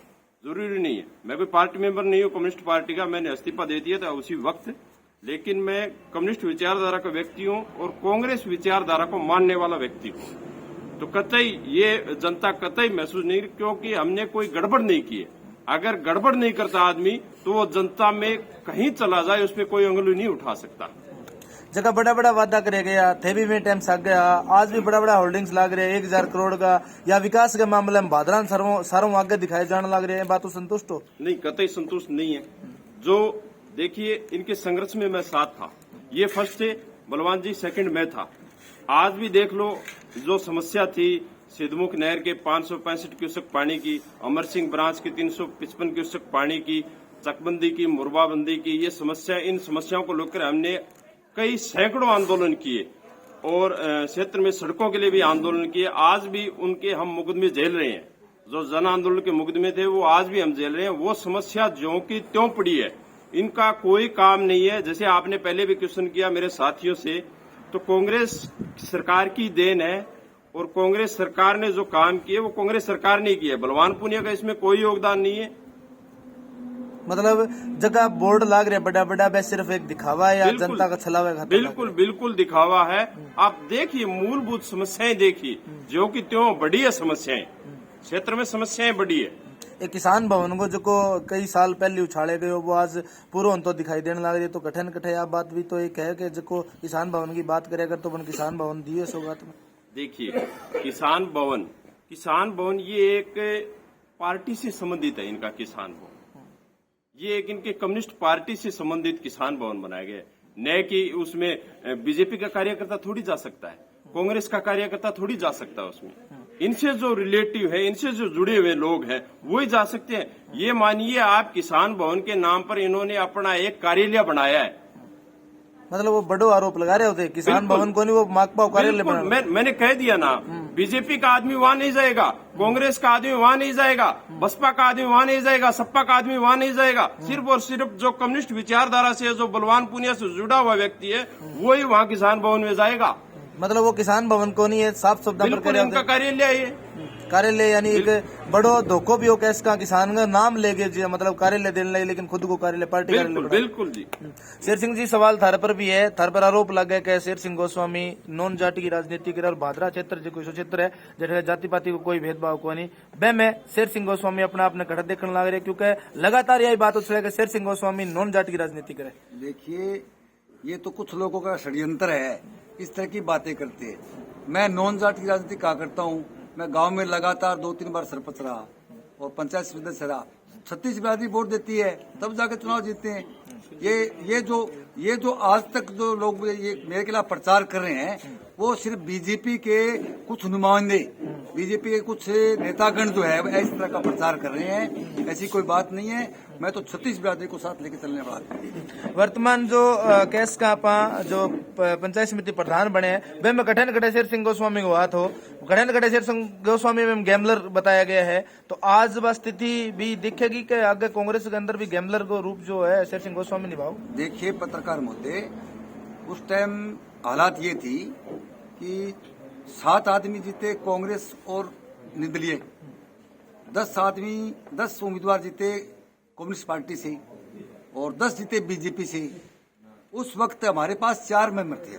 जरूरी नहीं है। मैं कोई पार्टी मेंबर नहीं हूँ कम्युनिस्ट पार्टी का, मैंने इस्तीफा दे दिया था उसी वक्त, लेकिन मैं कम्युनिस्ट विचारधारा का व्यक्ति हूँ और कांग्रेस विचारधारा को मानने वाला व्यक्ति हूँ। तो कतई ये जनता कतई महसूस नहीं, क्योंकि हमने कोई गड़बड़ नहीं की है। अगर गड़बड़ नहीं करता आदमी तो वो जनता में कहीं चला जाए उसमें कोई उंगली नहीं उठा सकता। जगह बड़ा बड़ा वादा करे गया थे भी में टाइम सक गया, आज भी बड़ा बड़ा होल्डिंग्स लाग रहे हैं 1000 करोड़ का, या विकास के मामले में भादरान सारों आगे दिखाए जाने लग रहे हैं, बात तो संतुष्ट हो? नहीं, कतई संतुष्ट नहीं है। जो देखिए इनके संघर्ष में मैं साथ था, ये फर्स्ट थे, बलवान जी सेकंड में था। आज भी देख लो जो समस्या थी सिद्धमुख नहर के 565 क्यूसेक पानी की, अमर सिंह ब्रांच की 355 क्यूसेक पानी की, चकबंदी की, मुरबाबंदी की, ये समस्या, इन समस्याओं को लेकर हमने कई सैकड़ों आंदोलन किए और क्षेत्र में सड़कों के लिए भी आंदोलन किए। आज भी उनके हम मुकदमे झेल रहे हैं, जो जन आंदोलन के मुकदमे थे वो आज भी हम झेल रहे हैं। वो समस्या ज्यों की त्यों पड़ी है, इनका कोई काम नहीं है। जैसे आपने पहले भी क्वेश्चन किया मेरे साथियों से, तो कांग्रेस सरकार की देन है और कांग्रेस सरकार ने जो काम किए वो कांग्रेस सरकार ने किया है, बलवान पुनिया का इसमें कोई योगदान नहीं है। मतलब जगह बोर्ड लाग रहे बड़ा बड़ा, बस सिर्फ एक दिखावा है या जनता का छलावा है? बिल्कुल बिल्कुल दिखावा है। आप देखिए मूलभूत समस्याएं देखिए, जो कि त्यों बड़ी है समस्याएं, क्षेत्र में समस्याएं बड़ी है। एक किसान भवन को जो कई साल पहले उछाड़े गए वो आज पूरा तो दिखाई देने लग रही है, तो कठिन कठिन आप बात भी तो एक है कि जो किसान भवन की बात करे अगर तो अपन किसान भवन दिए सौगात में। देखिए किसान भवन ये एक पार्टी से संबंधित है, इनका किसान भवन ये एक इनके कम्युनिस्ट पार्टी से संबंधित किसान भवन बनाया गया है, न कि उसमें बीजेपी का कार्यकर्ता थोड़ी जा सकता है, कांग्रेस का कार्यकर्ता थोड़ी जा सकता है उसमें। इनसे जो रिलेटिव है, इनसे जो जुड़े हुए लोग हैं वही जा सकते हैं। ये मानिए आप किसान भवन के नाम पर इन्होंने अपना एक कार्यालय बनाया है, मतलब वो बड़ो आरोप लगा रहे होते किसान भवन को नहीं, वो माकपा कार्यालय बना। मैंने कह दिया ना, बीजेपी का आदमी वहां नहीं जाएगा, कांग्रेस का आदमी वहां नहीं जाएगा, बसपा का आदमी वहां नहीं जाएगा, सपा का आदमी वहां नहीं जाएगा। सिर्फ और सिर्फ जो कम्युनिस्ट विचारधारा से, जो बलवान पुनिया से जुड़ा हुआ व्यक्ति है वही वहां किसान भवन में जाएगा। मतलब वो किसान भवन को नहीं है, साफ शब्द उनका कार्यालय है, कार्यालय यानी एक बड़ो धोखो भी हो कैस का किसान का नाम लेके जी, मतलब कार्यालय देने लगे लेकिन खुद को कार्यालय पार्टी कार्यालय। बिल्कुल जी। शेर सिंह जी सवाल थारे पर भी है, थारे पर आरोप लग गया शेर सिंह गोस्वामी नॉन जाति की राजनीति करे और भादरा क्षेत्र जो कोई क्षेत्र है जैसे जाति पाति को कोई भेदभाव को नहीं, बे में शेर सिंह गोस्वामी अपना अपने खड़ा देखने लग रहे, क्योंकि लगातार यही बात उछले कि शेर सिंह गोस्वामी नॉन जाति की राजनीति करे। देखिए ये तो कुछ लोगों का षड्यंत्र है, इस तरह की बातें करते हैं। मैं नॉन जाति की राजनीति क्या करता हूँ, मैं गांव में लगातार 2-3 बार सरपंच रहा और पंचायत सदस्य रहा। 36 बिरादरी वोट देती है तब जाकर चुनाव जीतते हैं। ये जो आज तक जो लोग ये मेरे खिलाफ प्रचार कर रहे हैं वो सिर्फ बीजेपी के कुछ नुमाइंदे, बीजेपी के कुछ नेतागण जो है इस तरह का प्रचार कर रहे हैं, ऐसी कोई बात नहीं है। मैं तो 36 बिरादरी को साथ लेकर चलने वाला। वर्तमान जो केस का आपा जो पंचायत समिति प्रधान बने हैं वे में कठिन कटे शेर सिंह गोस्वामी को हाथ हो, कठिन कटे शेर सिंह गोस्वामी में गैमलर बताया गया है, तो आज वह स्थिति भी दिखेगी कि आगे कांग्रेस के अंदर भी गैमलर को रूप जो है शेर सिंह गोस्वामी निभाओ। देखिए पत्रकार महोदय, उस टाइम हालात ये थी कि 7 आदमी जीते कांग्रेस और निर्दलीय, 10 उम्मीदवार जीते कम्युनिस्ट पार्टी से और 10 जीते बीजेपी से। उस वक्त हमारे पास 4 मेंबर थे,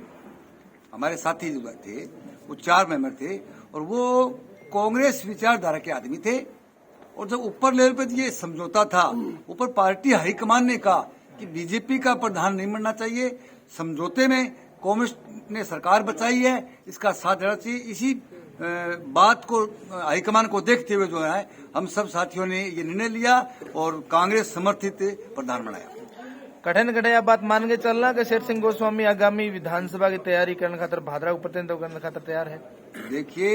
हमारे साथी जो थे वो 4 मेंबर थे और वो कांग्रेस विचारधारा के आदमी थे। और जब ऊपर लेवल पर ये समझौता था, ऊपर पार्टी हाईकमान ने कहा कि बीजेपी का प्रधान नहीं बनना चाहिए, समझौते में कांग्रेस ने सरकार बचाई है, इसका साथ देना चाहिए। इसी बात को हाईकमान को देखते हुए जो है हम सब साथियों ने ये निर्णय लिया और कांग्रेस समर्थित प्रधान बनाया। कठिन कठिन आप बात मान के चलना कि शेर सिंह गोस्वामी आगामी विधानसभा की तैयारी करने खातर भादरा को प्रतिनिधित्व करने खातर तैयार है। देखिए,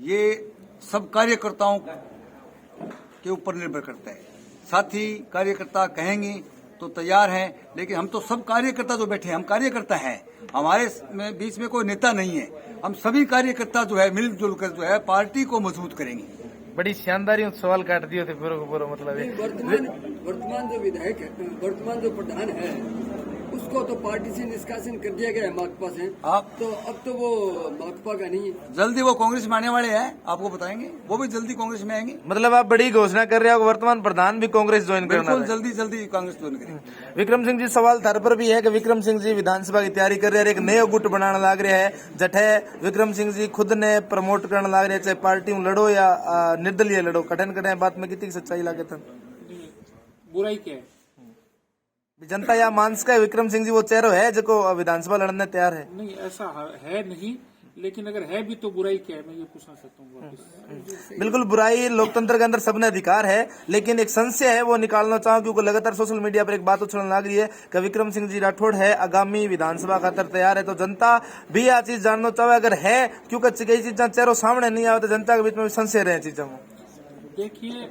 ये सब कार्यकर्ताओं के ऊपर निर्भर करता है। साथ ही कार्यकर्ता कहेंगे तो तैयार हैं, लेकिन हम तो सब कार्यकर्ता जो बैठे हैं, हम कार्यकर्ता हैं, हमारे बीच में कोई नेता नहीं है। हम सभी कार्यकर्ता जो है मिलजुल कर जो है पार्टी को मजबूत करेंगे। बड़ी शानदारी सवाल काट दिए थे पूरा को पूरा, मतलब है वर्तमान जो विधायक है, वर्तमान जो प्रधान है, उसको तो पार्टी से निष्कासन कर दिया गया है माकपा से। तो अब तो वो माकपा का नहीं है, जल्दी वो कांग्रेस में आने वाले हैं, आपको बताएंगे, वो भी जल्दी कांग्रेस में आएंगे। मतलब आप बड़ी घोषणा कर रहे हो वर्तमान प्रधान भी कांग्रेस ज्वाइन करना बिल्कुल है। जल्दी जल्दी कांग्रेस ज्वाइन करेंगे। विक्रम सिंह जी, सवाल थार पर भी है कि विक्रम सिंह जी विधानसभा की तैयारी कर रहे हैं, एक नया गुट बनाने लाग रहे हैं, जठे विक्रम सिंह जी खुद ने प्रमोट करने लाग रहे हैं, चाहे पार्टी में लड़ो या निर्दलीय लड़ो। कठिन कठिन बात में कितनी सच्चाई लागे था? बुराई क्या है? जनता या मानस का विक्रम सिंह जी वो चेहरा है जो विधानसभा लड़ने तैयार है। नहीं, ऐसा है नहीं, लेकिन अगर है भी तो बुराई क्या है, मैं ये पूछना चाहता हूँ वापस। बिल्कुल, बुराई लोकतंत्र के अंदर सबने अधिकार है, लेकिन एक संशय है वो निकालना चाहूँ, क्योंकि लगातार सोशल मीडिया पर एक बात उछलने लग रही है कि विक्रम सिंह जी राठौड़ है आगामी विधानसभा खातर तैयार है। तो जनता भी यह चीज जानना चाहे अगर है, क्योंकि कई चीजें चेहरों सामने नहीं आए तो जनता के बीच में भी संशय रहे चीजों में। देखिए,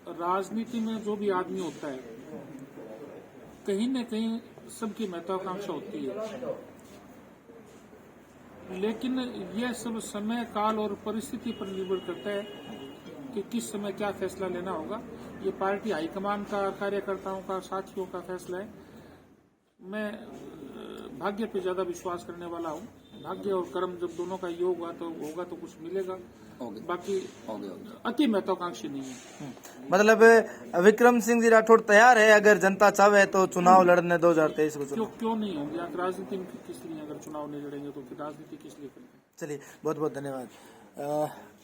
राजनीति में जो भी आदमी होता है, कहीं न कहीं सबकी महत्वाकांक्षा होती है, लेकिन यह सब समय, काल और परिस्थिति पर निर्भर करता है कि किस समय क्या फैसला लेना होगा। ये पार्टी हाईकमान का, कार्यकर्ताओं का, साथियों का फैसला है। मैं भाग्य पे ज्यादा विश्वास करने वाला हूँ। भाग्य और कर्म जब दोनों का योग होगा तो कुछ मिलेगा, बाकी अति महत्वाकांक्षी नहीं है। मतलब विक्रम सिंह जी राठौड़ तैयार है अगर जनता चाहे तो चुनाव लड़ने 2023 को चुनाव। क्यों नहीं होंगे? आप राजनीति में किस लिए, अगर चुनाव नहीं लड़ेंगे तो फिर राजनीति किस लिए करेंगे? चलिए, बहुत बहुत धन्यवाद।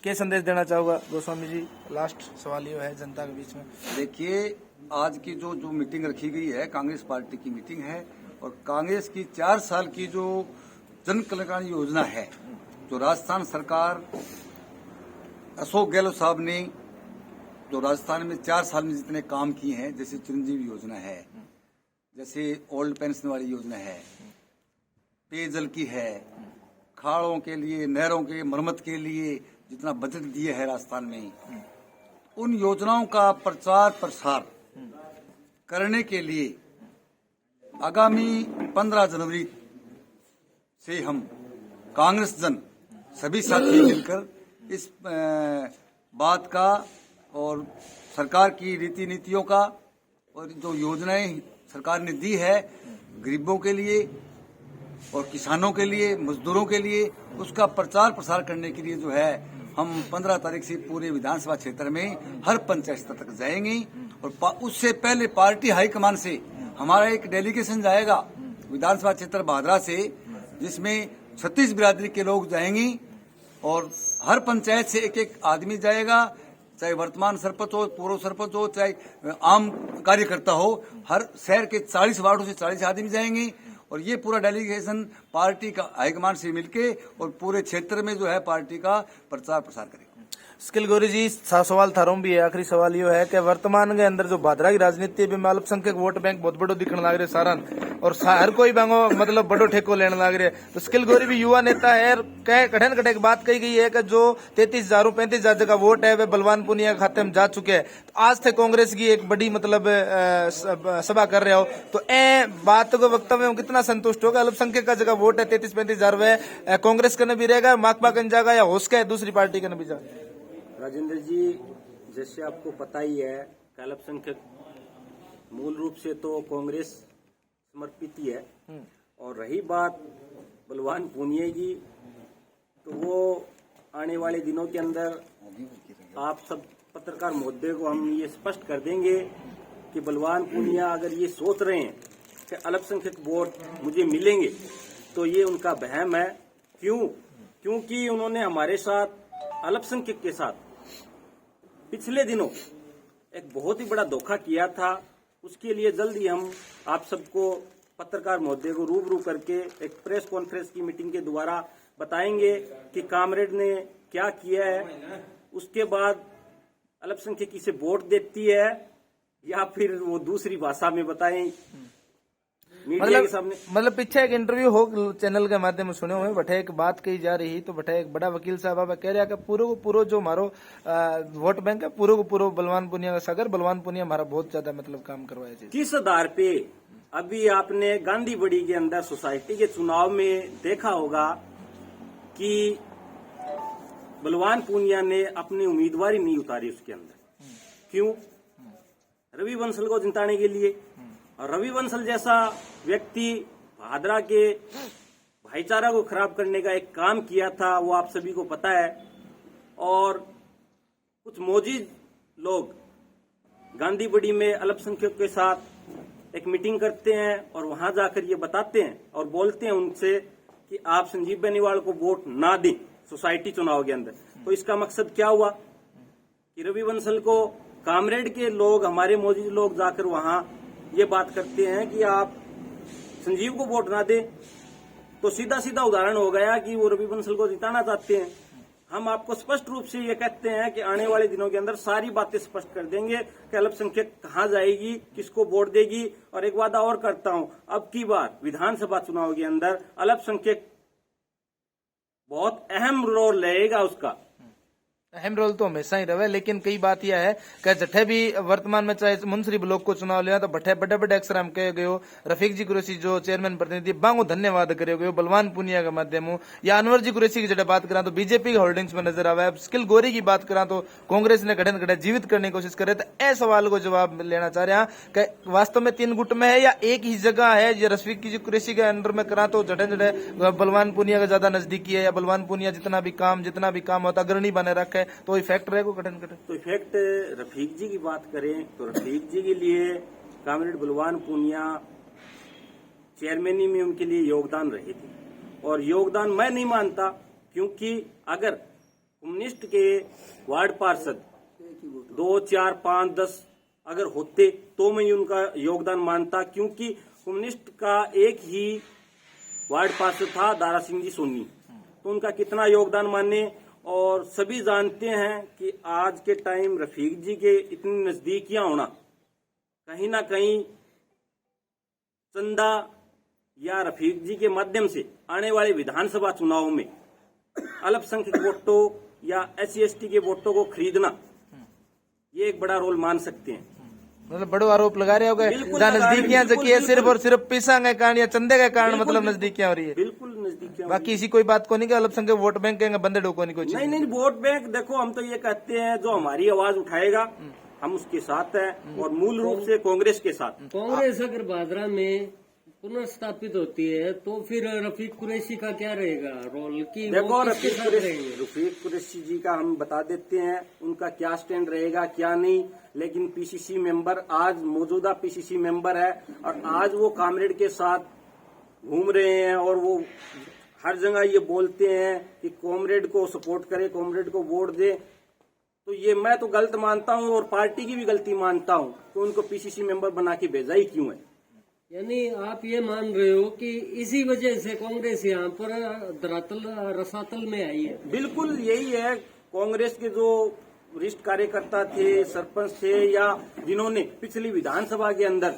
क्या संदेश देना चाहूंगा गोस्वामी जी? लास्ट सवाल ये है जनता के बीच में। देखिए, आज की जो मीटिंग रखी गई है, कांग्रेस पार्टी की मीटिंग है, और कांग्रेस की 4 साल की जो जन कल्याण योजना है, जो राजस्थान सरकार अशोक गहलोत साहब ने जो राजस्थान में 4 साल में जितने काम किए हैं, जैसे चिरंजीवी योजना है, जैसे ओल्ड पेंशन वाली योजना है, पेयजल की है, खाड़ों के लिए, नहरों के मरम्मत के लिए जितना बजट दिए है राजस्थान में, उन योजनाओं का प्रचार प्रसार करने के लिए आगामी 15 जनवरी से हम कांग्रेस जन सभी साथी मिलकर इस बात का और सरकार की रीति नीतियों का और जो योजनाएं सरकार ने दी है गरीबों के लिए और किसानों के लिए, मजदूरों के लिए, उसका प्रचार प्रसार करने के लिए जो है हम 15 तारीख से पूरे विधानसभा क्षेत्र में हर पंचायत स्तर तक जाएंगे। और उससे पहले पार्टी हाईकमान से हमारा एक डेलीगेशन जाएगा विधानसभा क्षेत्र भादरा से, जिसमें 36 बिरादरी के लोग जाएंगे और हर पंचायत से एक एक आदमी जाएगा, चाहे वर्तमान सरपंच हो, पूर्व सरपंच हो, चाहे आम कार्यकर्ता हो। हर शहर के 40 वार्डों से 40 आदमी जाएंगे और ये पूरा डेलीगेशन पार्टी का हाईकमान से मिलके और पूरे क्षेत्र में जो है पार्टी का प्रचार प्रसार करेगा। स्किल गौरी जी, सवाल थारों भी है। आखिरी सवाल ये है कि वर्तमान के अंदर जो भादरा की राजनीति है, अल्पसंख्यक वोट बैंक बहुत बड़ो दिखने लग रहे सारण, और हर कोई बैंगो मतलब बड़ो ठेको लेने लग रहे। तो स्किल गौरी भी युवा नेता है, कठिन कठिन बात कही गई है कि जो 33,000 35,000 का वोट है वे बलवान पुनिया के खाते में जा चुके हैं। तो आज थे कांग्रेस की एक बड़ी मतलब सभा कर रहे हो, तो ए बात को वक्तव्य में कितना संतुष्ट होगा? अल्पसंख्यक का जगह वोट है 33-35,000 वे कांग्रेस का भी रहेगा, माकपा का जाएगा, या होश का दूसरी पार्टी का भी जाएगा? राजेंद्र जी, जैसे आपको पता ही है कि अल्पसंख्यक मूल रूप से तो कांग्रेस समर्पित ही है, और रही बात बलवान पूनिया की, तो वो आने वाले दिनों के अंदर आप सब पत्रकार महोदय को हम ये स्पष्ट कर देंगे कि बलवान पूनिया अगर ये सोच रहे हैं कि अल्पसंख्यक वोट मुझे मिलेंगे, तो ये उनका वहम है। क्योंकि उन्होंने हमारे साथ, अल्पसंख्यक के साथ पिछले दिनों एक बहुत ही बड़ा धोखा किया था। उसके लिए जल्द ही हम आप सबको, पत्रकार महोदय को रूबरू करके एक प्रेस कॉन्फ्रेंस की मीटिंग के द्वारा बताएंगे कि कामरेड ने क्या किया है। उसके बाद अल्पसंख्यक किसे वोट देती है या फिर वो दूसरी भाषा में बताएं मीडिया के सामने। मतलब पीछे एक इंटरव्यू हो चैनल के माध्यम से सुने हुए बठे एक बात कही जा रही तो बठे एक बड़ा वकील साहब आप कह रहा कि पूरो को पूरो जो हमारो वोट बैंक है पूरो को पूरो बलवान पुनिया का सागर बलवान पुनिया हमारा बहुत ज्यादा मतलब काम करवाया जाए। किस आधार पे? अभी आपने गांधी बड़ी के अंदर सोसाइटी के चुनाव में देखा होगा कि बलवान पूनिया ने अपनी उम्मीदवारी नहीं उतारी उसके अंदर। क्यों? रवि बंसल को जिताने के लिए। और रवि बंसल जैसा व्यक्ति भादरा के भाईचारा को खराब करने का एक काम किया था, वो आप सभी को पता है। और कुछ मौजिद लोग गांधी बड़ी में अल्पसंख्यक के साथ एक मीटिंग करते हैं और वहां जाकर ये बताते हैं और बोलते हैं उनसे कि आप संजीव बेनीवाल को वोट ना दें सोसाइटी चुनाव के अंदर। तो इसका मकसद क्या हुआ कि रवि बंसल को कामरेड के लोग, हमारे मौजूद लोग जाकर वहां ये बात करते हैं कि आप संजीव को वोट ना दें। तो सीधा सीधा उदाहरण हो गया कि वो रवि बंसल को जिताना चाहते हैं। हम आपको स्पष्ट रूप से ये कहते हैं कि आने वाले दिनों के अंदर सारी बातें स्पष्ट कर देंगे कि अल्पसंख्यक कहां जाएगी, किसको वोट देगी। और एक वादा और करता हूं, अब की बार विधानसभा चुनाव के अंदर अल्पसंख्यक बहुत अहम रोल रहेगा उसका। अहम रोल तो हमेशा ही रहे, लेकिन कई बात यह है कि जठे भी वर्तमान में चाहे मुंसरी ब्लॉक को चुनाव लिया तो बठे बड़े बड़े अक्षर हम कहे गयो रफीक जी कुरैशी जो चेयरमैन प्रतिनिधि बांगो धन्यवाद करे गयो बलवान पुनिया के माध्यम या अनवर जी कुरैशी की जब बात करा तो बीजेपी के होल्डिंग्स में नजर आवा है। स्किल गोरी की बात करा तो कांग्रेस ने गठन गठे जीवित करने की कोशिश करे। तो ए सवाल को जवाब लेना चाह रहे हैं कि वास्तव में 3 गुट में है या एक ही जगह है। ये रफीक जी कुरैशी के अंडर में करा तो जठे जठे बलवान पुनिया का ज्यादा नजदीकी है या बलवान पुनिया जितना भी काम होता अग्रणी बने रखे तो इफेक्ट रहेगा गठन गठन। तो इफेक्ट रफीक जी की बात करें तो रफीक जी के लिए कामरेड बलवान पूनिया चेयरमैनी में उनके लिए योगदान रहे थे। और योगदान मैं नहीं मानता, क्योंकि अगर कम्युनिस्ट के वार्ड पार्षद 2, 4, 5, 10 अगर होते तो मैं उनका योगदान मानता, क्योंकि कम्युनिस्ट का एक ही वार्ड पार्षद था दारा सिंह जी सोनी, तो उनका कितना योगदान माने। और सभी जानते हैं कि आज के टाइम रफीक जी के इतनी नजदीकियां होना कहीं ना कहीं चंदा या रफीक जी के माध्यम से आने वाले विधानसभा चुनाव में अल्पसंख्यक वोटों या SC/ST के वोटों को खरीदना ये एक बड़ा रोल मान सकते हैं। मतलब बड़ो आरोप लगा रहे हो गए नजदीकियां जकी है सिर्फ और सिर्फ पैसा के कारण या चंदे के कारण मतलब नजदीकियां हो रही है। बिल्कुल नजदीकियां। बाकी इसी कोई बात को नहीं कि अल्पसंख्यक वोट बैंक के बंदे डोको नहीं कोई चीज। नहीं, वोट बैंक देखो, हम तो ये कहते हैं जो हमारी आवाज उठाएगा हम उसके साथ हैं और मूल रूप से कांग्रेस के साथ। कांग्रेस अगर भादरा में पुनर्स्थापित होती है तो फिर रफीक कुरैशी का क्या रहेगा रोल? की देखो रफीक कुरैशी जी का हम बता देते हैं उनका क्या स्टैंड रहेगा क्या नहीं। लेकिन PCC मेंबर, आज मौजूदा PCC मेंबर है और आज वो कामरेड के साथ घूम रहे हैं और वो हर जगह ये बोलते हैं कि कॉमरेड को सपोर्ट करे, कॉमरेड को वोट दे। तो ये मैं तो गलत मानता हूँ और पार्टी की भी गलती मानता हूँ तो उनको PCC मेंबर बना के भेजा ही क्यों है। यानी आप ये मान रहे हो कि इसी वजह से कांग्रेस यहाँ पर धरातल रसातल में आई है? बिल्कुल यही है। कांग्रेस के जो वरिष्ठ कार्यकर्ता थे, सरपंच थे या जिन्होंने पिछली विधानसभा के अंदर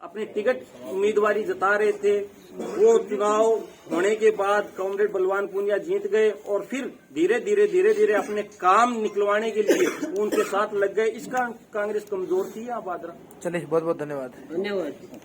अपनी टिकट उम्मीदवारी जता रहे थे, वो चुनाव होने के बाद कामरेड बलवान पूनिया जीत गए और फिर धीरे धीरे अपने काम निकलवाने के लिए उनके साथ लग गए। इसका कांग्रेस कमजोर थी या बादरा। चलिए बहुत बहुत धन्यवाद। धन्यवाद।